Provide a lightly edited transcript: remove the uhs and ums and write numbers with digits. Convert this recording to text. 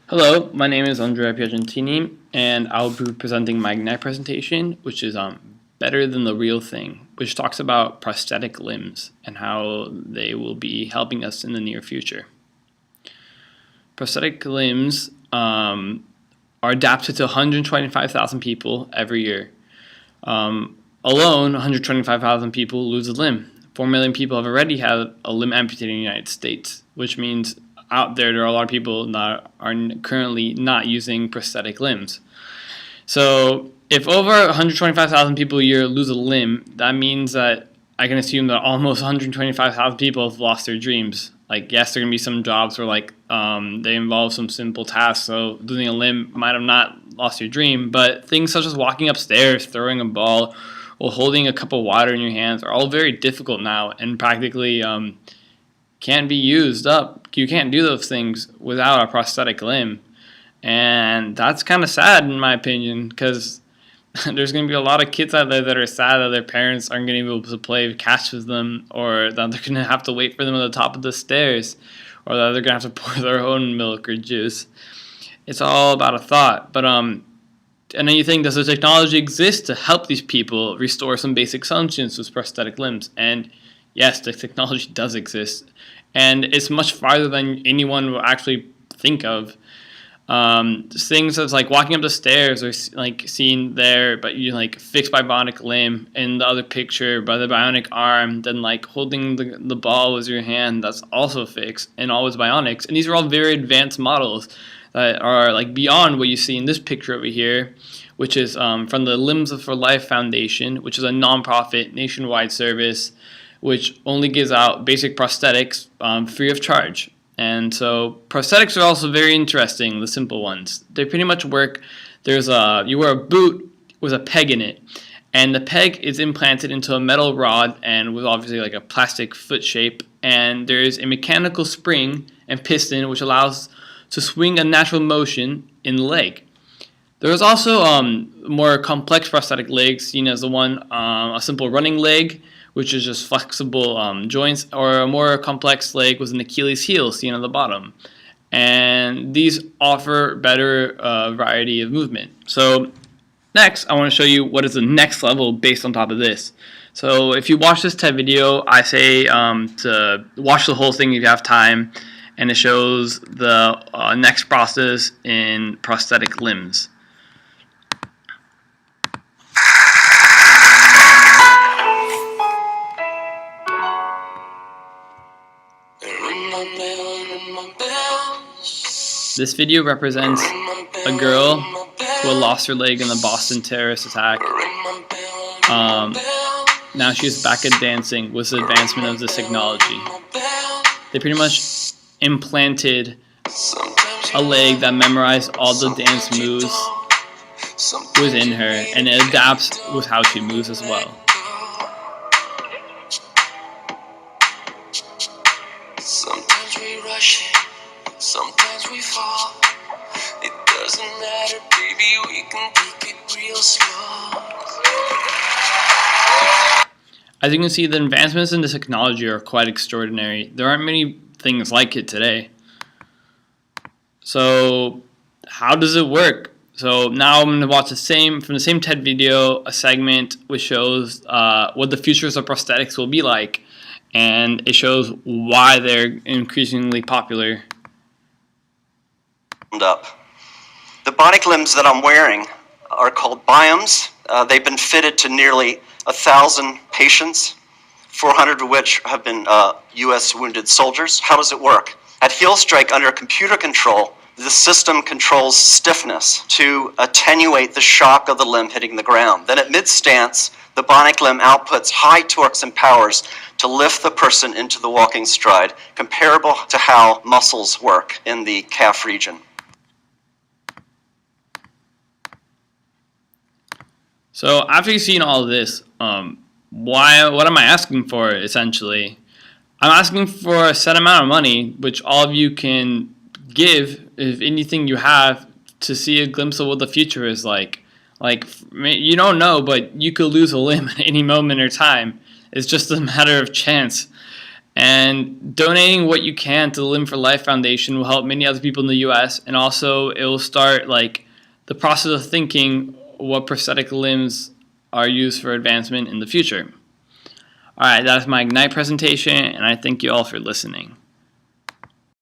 Hello, my name is Andrea Piagentini, and I'll be presenting my Ignite presentation, which is Better Than the Real Thing, which talks about prosthetic limbs and how they will be helping us in the near future. Prosthetic limbs are adapted to 125,000 people every year. Alone, 125,000 people lose a limb. 4 million people have already had a limb amputated in the United States, which means out there are a lot of people that are currently not using prosthetic limbs. So if over 125,000 people a year lose a limb, that means that I can assume that almost 125,000 people have lost their dreams. Like, yes, there are going to be some jobs where they involve some simple tasks, so losing a limb might have not lost your dream, but things such as walking upstairs, throwing a ball, or holding a cup of water in your hands are all very difficult now and practically can't be used up. You can't do those things without a prosthetic limb. And that's kind of sad in my opinion, because there's going to be a lot of kids out there that are sad that their parents aren't going to be able to play catch with them, or that they're going to have to wait for them at the top of the stairs, or that they're going to have to pour their own milk or juice. It's all about a thought. But and then you think, does the technology exist to help these people restore some basic functions with prosthetic limbs? And yes, the technology does exist, and it's much farther than anyone will actually think of. Things as like walking up the stairs, or like seen there, but you like fixed by bionic limb. In the other picture, by the bionic arm. Then like holding the ball with your hand, that's also fixed and always bionics. And these are all very advanced models that are like beyond what you see in this picture over here, which is from the Limbs for Life Foundation, which is a nonprofit nationwide service which only gives out basic prosthetics free of charge. And so prosthetics are also very interesting, the simple ones. They pretty much work. You wear a boot with a peg in it, and the peg is implanted into a metal rod and with obviously like a plastic foot shape, and there is a mechanical spring and piston which allows to swing a natural motion in the leg. There is also more complex prosthetic legs, seen as a simple running leg, which is just flexible joints, or a more complex leg with an Achilles heel seen on the bottom. And these offer better variety of movement. So next, I want to show you what is the next level based on top of this. So if you watch this TED video, I say to watch the whole thing if you have time, and it shows the next process in prosthetic limbs. This video represents a girl who had lost her leg in the Boston terrorist attack. Now she's back at dancing with the advancement of this technology. They pretty much implanted a leg that memorized all the dance moves within her, and it adapts with how she moves as well. Sometimes we rush it, sometimes we fall. It doesn't matter, baby, we can take it real slow. As you can see, the advancements in this technology are quite extraordinary. There aren't many things like it today. So how does it work? So now I'm going to watch from the same TED video, a segment which shows what the futures of prosthetics will be like. And it shows why they're increasingly popular. The bionic limbs that I'm wearing are called biomes. They've been fitted to nearly 1,000 patients, 400 of which have been U.S. wounded soldiers. How does it work? At heel strike under computer control, the system controls stiffness to attenuate the shock of the limb hitting the ground. Then at mid-stance, the bionic limb outputs high torques and powers to lift the person into the walking stride, comparable to how muscles work in the calf region. So after you've seen all of this, what am I asking for, essentially? I'm asking for a set amount of money, which all of you can give, if anything you have, to see a glimpse of what the future is like. Like, you don't know, but you could lose a limb at any moment or time. It's just a matter of chance. And donating what you can to the Limb for Life Foundation will help many other people in the U.S. And also it will start the process of thinking what prosthetic limbs are used for advancement in the future. All right, that is my Ignite presentation, and I thank you all for listening.